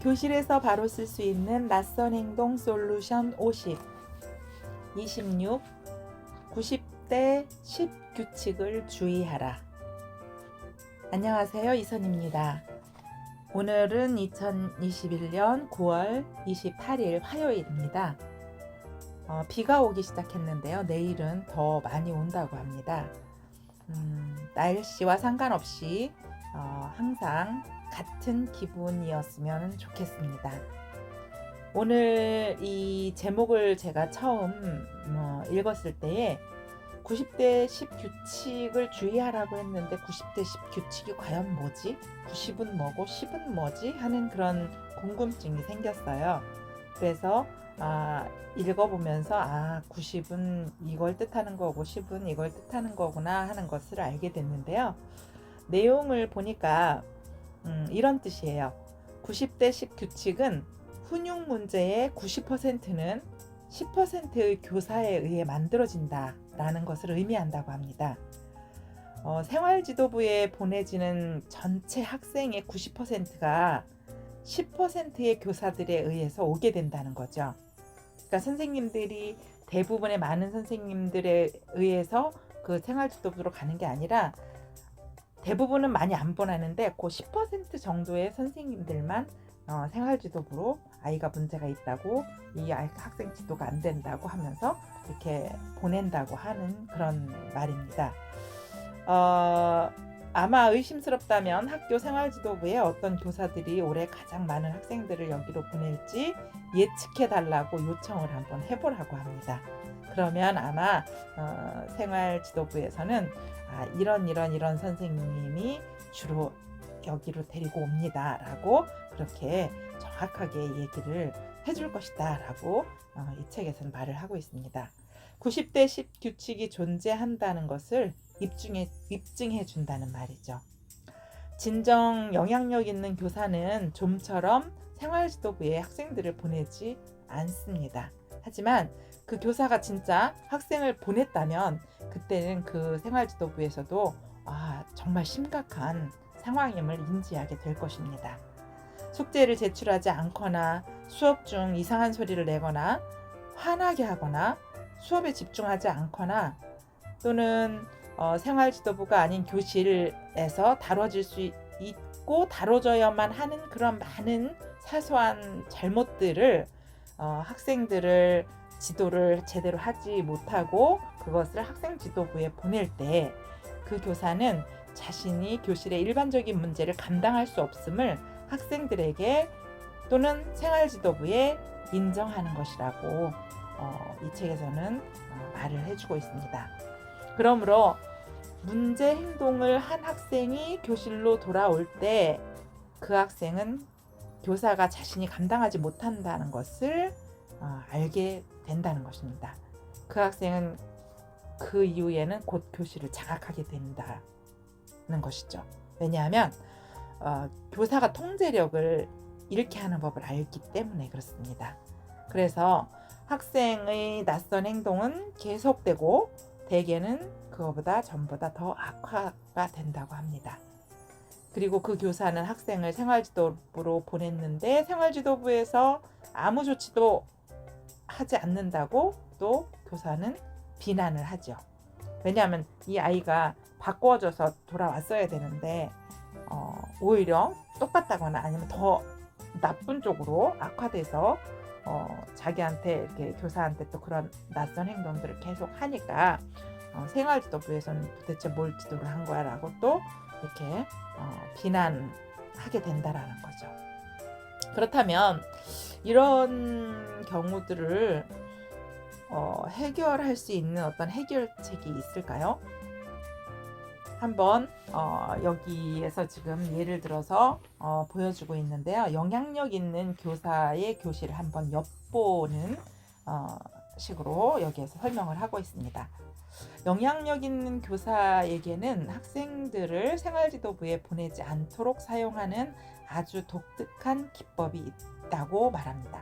교실에서 바로 쓸 수 있는 낯선 행동 솔루션 50, 26, 90대 10 규칙을 주의하라. 안녕하세요, 이선입니다. 오늘은 2021년 9월 28일 화요일입니다. 비가 오기 시작했는데요. 내일은 더 많이 온다고 합니다. 날씨와 상관없이 항상 같은 기분이었으면 좋겠습니다. 오늘 이 제목을 제가 처음 읽었을 때에 90대 10 규칙을 주의하라고 했는데 90대 10 규칙이 과연 뭐지? 90은 뭐고 10은 뭐지? 하는 그런 궁금증이 생겼어요. 그래서 읽어보면서 90은 이걸 뜻하는 거고 10은 이걸 뜻하는 거구나 하는 것을 알게 됐는데요. 내용을 보니까 이런 뜻이에요. 90대 10 규칙은 훈육 문제의 90%는 10%의 교사에 의해 만들어진다 라는 것을 의미한다고 합니다. 생활지도부에 보내지는 전체 학생의 90%가 10%의 교사들에 의해서 오게 된다는 거죠. 그러니까 선생님들이 대부분의 많은 선생님들에 의해서 그 생활지도부로 가는 게 아니라 대부분은 많이 안 보내는데 그 10% 정도의 선생님들만 생활지도부로 아이가 문제가 있다고 이 학생 지도가 안 된다고 하면서 이렇게 보낸다고 하는 그런 말입니다. 아마 의심스럽다면 학교 생활지도부에 어떤 교사들이 올해 가장 많은 학생들을 여기로 보낼지 예측해달라고 요청을 한번 해보라고 합니다. 그러면 아마 생활지도부에서는 이런 선생님이 주로 여기로 데리고 옵니다 라고 그렇게 정확하게 얘기를 해줄 것이다 라고 이 책에서는 말을 하고 있습니다. 90대 10 규칙이 존재한다는 것을 입증해 준다는 말이죠. 진정 영향력 있는 교사는 좀처럼 생활지도부에 학생들을 보내지 않습니다. 하지만 그 교사가 진짜 학생을 보냈다면 그때는 그 생활지도부에서도 정말 심각한 상황임을 인지하게 될 것입니다. 숙제를 제출하지 않거나 수업 중 이상한 소리를 내거나 화나게 하거나 수업에 집중하지 않거나 또는 생활지도부가 아닌 교실에서 다뤄질 수 있고 다뤄져야만 하는 그런 많은 사소한 잘못들을 학생들을 지도를 제대로 하지 못하고 그것을 학생 지도부에 보낼 때 그 교사는 자신이 교실의 일반적인 문제를 감당할 수 없음을 학생들에게 또는 생활지도부에 인정하는 것이라고 이 책에서는 말을 해주고 있습니다. 그러므로 문제 행동을 한 학생이 교실로 돌아올 때 그 학생은 교사가 자신이 감당하지 못한다는 것을 알게 된다는 것입니다. 그 학생은 그 이후에는 곧 교실을 장악하게 된다는 것이죠. 왜냐하면 교사가 통제력을 잃게 하는 법을 알기 때문에 그렇습니다. 그래서 학생의 낯선 행동은 계속되고 대개는 그거보다 전보다 더 악화가 된다고 합니다. 그리고 그 교사는 학생을 생활지도부로 보냈는데 생활지도부에서 아무 조치도 하지 않는다고 또 교사는 비난을 하죠. 왜냐하면 이 아이가 바꿔줘서 돌아왔어야 되는데 오히려 똑같다거나 아니면 더 나쁜 쪽으로 악화돼서 자기한테 이렇게 교사한테 또 그런 낯선 행동들을 계속 하니까 생활지도부에서는 도대체 뭘 지도를 한 거야 라고 또 이렇게 비난하게 된다라는 거죠. 그렇다면 이런 경우들을 해결할 수 있는 어떤 해결책이 있을까요? 한번 여기에서 지금 예를 들어서 보여주고 있는데요. 영향력 있는 교사의 교실을 한번 엿보는 식으로 여기에서 설명을 하고 있습니다. 영향력 있는 교사에게는 학생들을 생활지도부에 보내지 않도록 사용하는 아주 독특한 기법이 있다고 말합니다.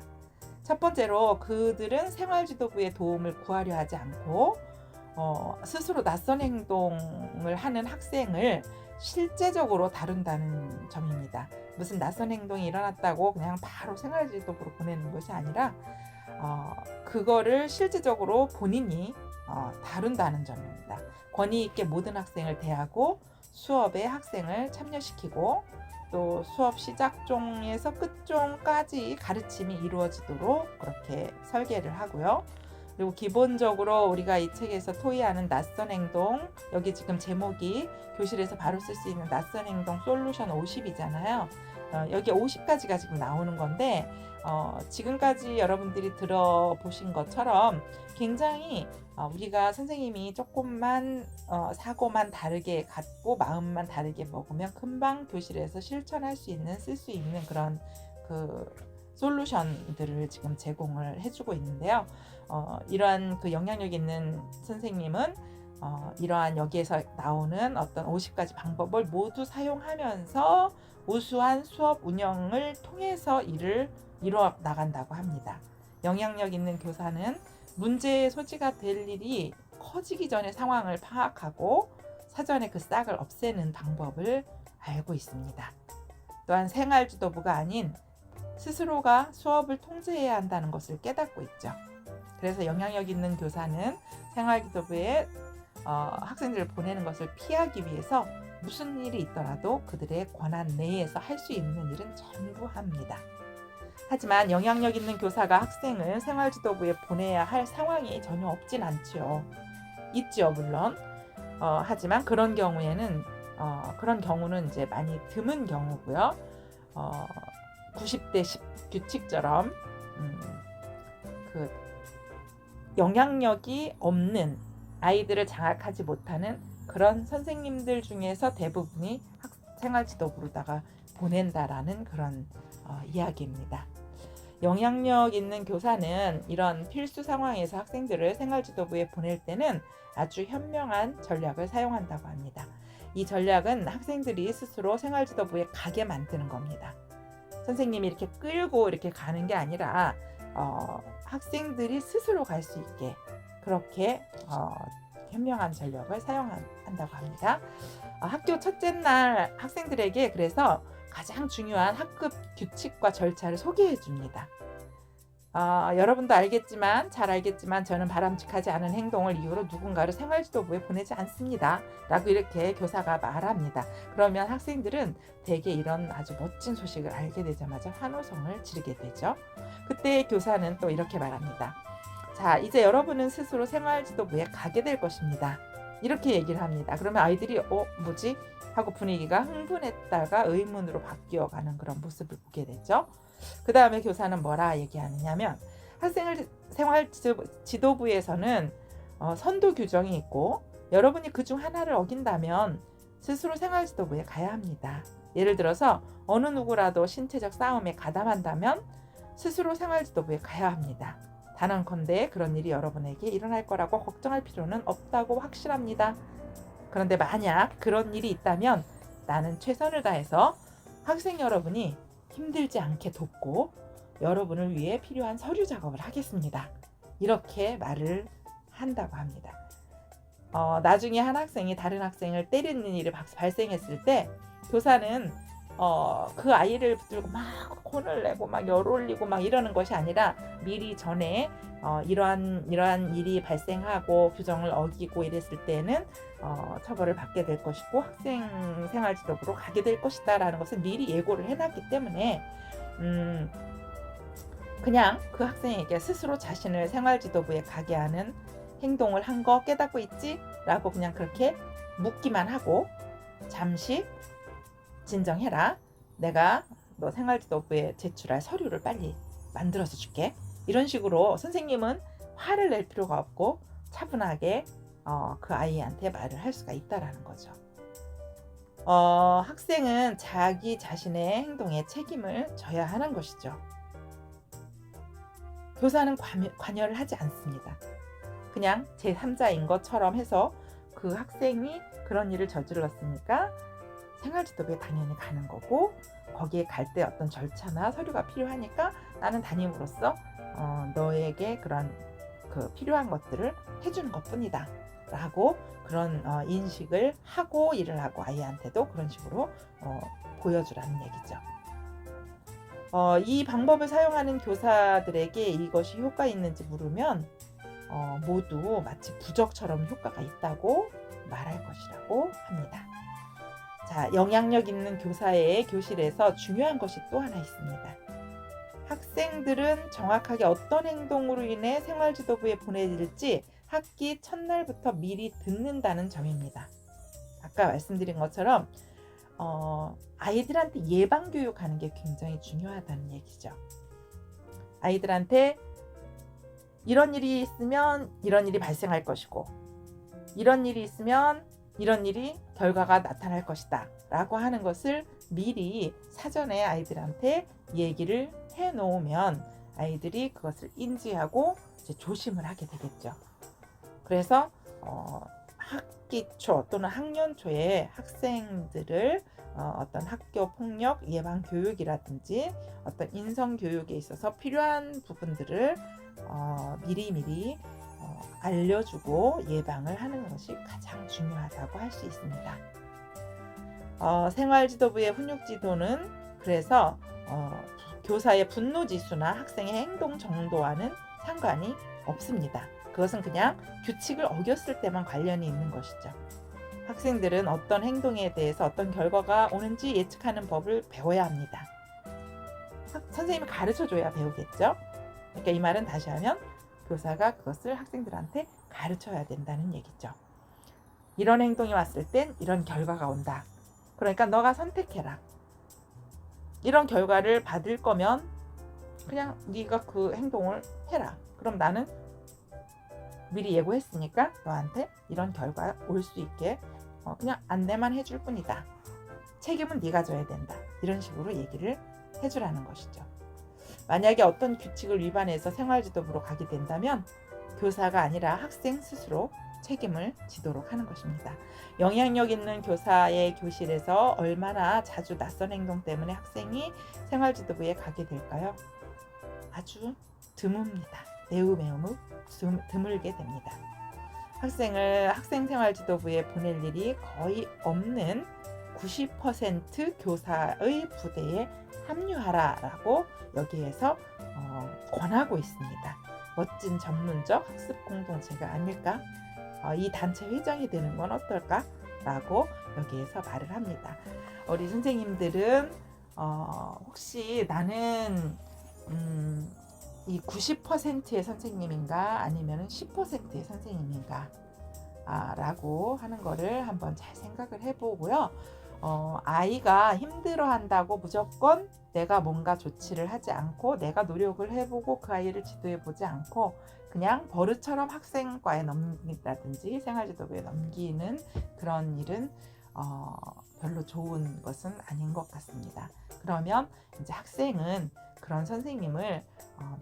첫 번째로 그들은 생활지도부의 도움을 구하려 하지 않고 스스로 낯선 행동을 하는 학생을 실제적으로 다룬다는 점입니다. 무슨 낯선 행동이 일어났다고 그냥 바로 생활지도부로 보내는 것이 아니라 그거를 실질적으로 본인이 다룬다는 점입니다. 권위 있게 모든 학생을 대하고 수업에 학생을 참여시키고 또 수업 시작종에서 끝종까지 가르침이 이루어지도록 그렇게 설계를 하고요. 그리고 기본적으로 우리가 이 책에서 토의하는 낯선 행동, 여기 지금 제목이 교실에서 바로 쓸 수 있는 낯선 행동 솔루션 50이잖아요. 여기 50가지가 지금 나오는 건데 지금까지 여러분들이 들어보신 것처럼 굉장히 우리가 선생님이 조금만 사고만 다르게 갖고 마음만 다르게 먹으면 금방 교실에서 실천할 수 있는, 쓸 수 있는 그런 그 솔루션들을 지금 제공을 해주고 있는데요. 이러한 그 영향력 있는 선생님은 이러한 여기에서 나오는 어떤 50가지 방법을 모두 사용하면서 우수한 수업 운영을 통해서 일을 이루어 나간다고 합니다. 영향력 있는 교사는 문제의 소지가 될 일이 커지기 전에 상황을 파악하고 사전에 그 싹을 없애는 방법을 알고 있습니다. 또한 생활지도부가 아닌 스스로가 수업을 통제해야 한다는 것을 깨닫고 있죠. 그래서 영향력 있는 교사는 생활지도부에 학생들을 보내는 것을 피하기 위해서 무슨 일이 있더라도 그들의 권한 내에서 할 수 있는 일은 전부 합니다. 하지만 영향력 있는 교사가 학생을 생활지도부에 보내야 할 상황이 전혀 없진 않죠. 있죠, 물론. 하지만 그런 경우는 이제 많이 드문 경우고요. 90대 10 규칙처럼 그 영향력이 없는 아이들을 장악하지 못하는 그런 선생님들 중에서 대부분이 생활지도부로다가 보낸다라는 그런 이야기입니다. 영향력 있는 교사는 이런 필수 상황에서 학생들을 생활지도부에 보낼 때는 아주 현명한 전략을 사용한다고 합니다. 이 전략은 학생들이 스스로 생활지도부에 가게 만드는 겁니다. 선생님이 이렇게 끌고 이렇게 가는 게 아니라 학생들이 스스로 갈 수 있게 그렇게 현명한 전략을 사용한다고 합니다. 학교 첫째 날 학생들에게 그래서 가장 중요한 학급 규칙과 절차를 소개해 줍니다. 여러분도 잘 알겠지만 저는 바람직하지 않은 행동을 이유로 누군가를 생활지도부에 보내지 않습니다. 라고 이렇게 교사가 말합니다. 그러면 학생들은 대개 이런 아주 멋진 소식을 알게 되자마자 환호성을 지르게 되죠. 그때 교사는 또 이렇게 말합니다. 자, 이제 여러분은 스스로 생활지도부에 가게 될 것입니다. 이렇게 얘기를 합니다. 그러면 아이들이 뭐지? 하고 분위기가 흥분했다가 의문으로 바뀌어가는 그런 모습을 보게 되죠. 그 다음에 교사는 뭐라 얘기하느냐면 학생을 생활지도부에서는 선도 규정이 있고 여러분이 그중 하나를 어긴다면 스스로 생활지도부에 가야 합니다. 예를 들어서 어느 누구라도 신체적 싸움에 가담한다면 스스로 생활지도부에 가야 합니다. 단언컨대 그런 일이 여러분에게 일어날 거라고 걱정할 필요는 없다고 확실합니다. 그런데 만약 그런 일이 있다면 나는 최선을 다해서 학생 여러분이 힘들지 않게 돕고 여러분을 위해 필요한 서류 작업을 하겠습니다. 이렇게 말을 한다고 합니다. 나중에 한 학생이 다른 학생을 때리는 일이 발생했을 때 교사는 그 아이를 붙들고 막 혼을 내고 막 열 올리고 막 이러는 것이 아니라 미리 전에 이러한 일이 발생하고 규정을 어기고 이랬을 때는 처벌을 받게 될 것이고 학생 생활지도부로 가게 될 것이다 라는 것을 미리 예고를 해놨기 때문에 그냥 그 학생에게 스스로 자신을 생활지도부에 가게 하는 행동을 한 거 깨닫고 있지? 라고 그냥 그렇게 묻기만 하고 잠시 진정해라. 내가 너 생활지도부에 제출할 서류를 빨리 만들어서 줄게. 이런 식으로 선생님은 화를 낼 필요가 없고 차분하게 그 아이한테 말을 할 수가 있다라는 거죠. 학생은 자기 자신의 행동에 책임을 져야 하는 것이죠. 교사는 관여를 하지 않습니다. 그냥 제3자인 것처럼 해서 그 학생이 그런 일을 저질렀으니까 생활지도부에 당연히 가는 거고 거기에 갈 때 어떤 절차나 서류가 필요하니까 나는 담임으로서 너에게 그런 그 필요한 것들을 해주는 것뿐이다 라고 그런 인식을 하고 일을 하고 아이한테도 그런 식으로 보여주라는 얘기죠. 이 방법을 사용하는 교사들에게 이것이 효과 있는지 물으면 모두 마치 부적처럼 효과가 있다고 말할 것이라고 합니다. 자, 영향력 있는 교사의 교실에서 중요한 것이 또 하나 있습니다. 학생들은 정확하게 어떤 행동으로 인해 생활지도부에 보내질지 학기 첫날부터 미리 듣는다는 점입니다. 아까 말씀드린 것처럼 아이들한테 예방교육하는 게 굉장히 중요하다는 얘기죠. 아이들한테 이런 일이 있으면 이런 일이 발생할 것이고 이런 일이 있으면 이런 일이 결과가 나타날 것이다 라고 하는 것을 미리 사전에 아이들한테 얘기를 해 놓으면 아이들이 그것을 인지하고 이제 조심을 하게 되겠죠. 그래서 학기 초 또는 학년 초에 학생들을 어떤 학교 폭력 예방 교육이라든지 어떤 인성 교육에 있어서 필요한 부분들을 미리미리 알려주고 예방을 하는 것이 가장 중요하다고 할 수 있습니다. 생활지도부의 훈육지도는 그래서 교사의 분노지수나 학생의 행동 정도와는 상관이 없습니다. 그것은 그냥 규칙을 어겼을 때만 관련이 있는 것이죠. 학생들은 어떤 행동에 대해서 어떤 결과가 오는지 예측하는 법을 배워야 합니다. 선생님이 가르쳐줘야 배우겠죠. 그러니까 이 말은 다시 하면 교사가 그것을 학생들한테 가르쳐야 된다는 얘기죠. 이런 행동이 왔을 땐 이런 결과가 온다. 그러니까 너가 선택해라. 이런 결과를 받을 거면 그냥 네가 그 행동을 해라. 그럼 나는 미리 예고했으니까 너한테 이런 결과 올 수 있게 그냥 안내만 해줄 뿐이다. 책임은 네가 져야 된다. 이런 식으로 얘기를 해주라는 것이죠. 만약에 어떤 규칙을 위반해서 생활지도부로 가게 된다면 교사가 아니라 학생 스스로 책임을 지도록 하는 것입니다. 영향력 있는 교사의 교실에서 얼마나 자주 낯선 행동 때문에 학생이 생활지도부에 가게 될까요? 아주 드뭅니다. 매우 드물게 됩니다. 학생을 학생생활지도부에 보낼 일이 거의 없는 90% 교사의 부대에 합류하라라고 여기에서 권하고 있습니다. 멋진 전문적 학습 공동체가 아닐까? 이 단체 회장이 되는 건 어떨까? 라고 여기에서 말을 합니다. 우리 선생님들은 혹시 나는 이 90%의 선생님인가 아니면 10%의 선생님인가 라고 하는 거를 한번 잘 생각을 해보고요. 아이가 힘들어한다고 무조건 내가 뭔가 조치를 하지 않고 내가 노력을 해보고 그 아이를 지도해 보지 않고 그냥 버릇처럼 학생과에 넘긴다든지 생활지도부에 넘기는 그런 일은 별로 좋은 것은 아닌 것 같습니다. 그러면 이제 학생은 그런 선생님을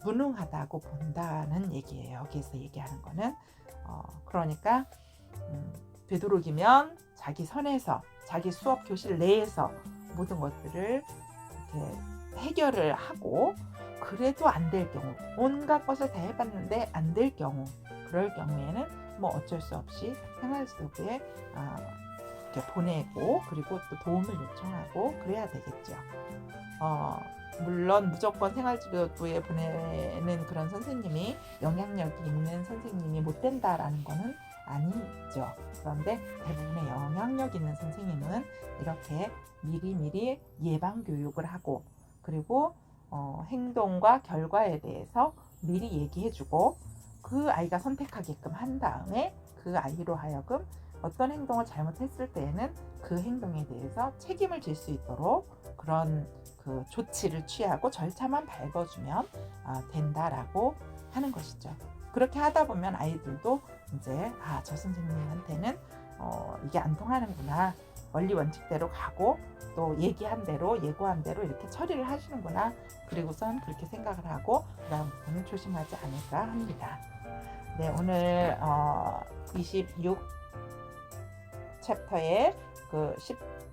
무능하다고 본다는 얘기예요. 여기서 얘기하는 거는 그러니까 되도록이면 자기 선에서 자기 수업 교실 내에서 모든 것들을 이렇게 해결을 하고 그래도 안 될 경우 온갖 것을 다 해봤는데 안 될 경우 그럴 경우에는 뭐 어쩔 수 없이 생활지도부에 이렇게 보내고 그리고 또 도움을 요청하고 그래야 되겠죠. 물론 무조건 생활지도부에 보내는 그런 선생님이 영향력이 있는 선생님이 못 된다라는 거는 아니죠. 그런데 대부분의 영향력 있는 선생님은 이렇게 미리미리 예방 교육을 하고 그리고 행동과 결과에 대해서 미리 얘기해주고 그 아이가 선택하게끔 한 다음에 그 아이로 하여금 어떤 행동을 잘못했을 때에는 그 행동에 대해서 책임을 질 수 있도록 그런 그 조치를 취하고 절차만 밟아주면 된다라고 하는 것이죠. 그렇게 하다 보면 아이들도 이제 저 선생님한테는 이게 안 통하는구나. 원리 원칙대로 가고 또 얘기한 대로 예고한 대로 이렇게 처리를 하시는구나. 그리고선 그렇게 생각을 하고 그다음부터는 조심하지 않을까 합니다. 네, 오늘 26 챕터의 그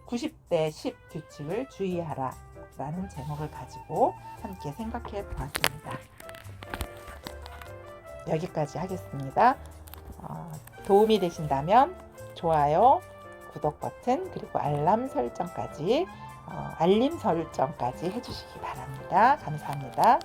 90대 10 규칙을 주의하라 라는 제목을 가지고 함께 생각해 보았습니다. 여기까지 하겠습니다. 도움이 되신다면 좋아요, 구독 버튼 그리고 알림 설정까지 해주시기 바랍니다. 감사합니다.